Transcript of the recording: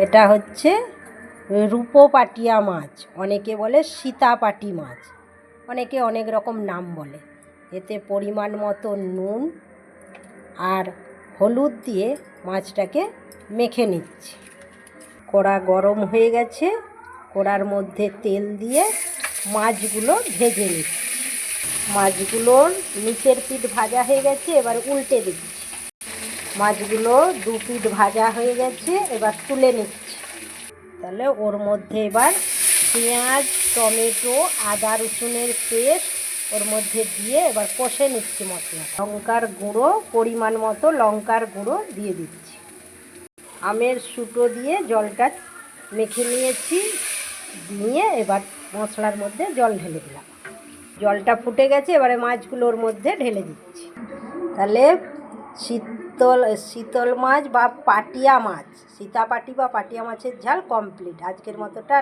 এটা হচ্ছে রূপোপাটিয়া মাছ, অনেকে বলে সীতাপাটি মাছ, অনেকে অনেক রকম নাম বলে। এতে পরিমাণ মতো নুন আর হলুদ দিয়ে মাছটাকে মেখে নিচ্ছি। কড়া গরম হয়ে গেছে, কড়ার মধ্যে তেল দিয়ে মাছগুলো ভেজে নিচ্ছি। মাছগুলোর নিচের পিঠ ভাজা হয়ে গেছে, এবার উল্টে দিচ্ছি। মাছগুলো দু পিঠ ভাজা হয়ে গেছে, এবার তুলে নিচ্ছি। তাহলে ওর মধ্যে এবার পেঁয়াজ, টমেটো, আদা রসুনের পেস্ট ওর মধ্যে দিয়ে এবার কষে নিচ্ছি মশলা। লঙ্কার গুঁড়ো, পরিমাণ মতো লঙ্কার গুঁড়ো দিয়ে দিচ্ছি। আমের সুটো দিয়ে জলটা মেখে নিয়েছি, নিয়ে এবার মশলার মধ্যে জল ঢেলে দিলাম। জলটা ফুটে গেছে, এবারে মাছগুলো ওর মধ্যে ঢেলে দিচ্ছি। তাহলে শীতল মাছ বা পাটিয়া মাছ, সীতাপাটি বা পাটিয়া মাছের ঝাল কমপ্লিট। আজকের মতো টাটা।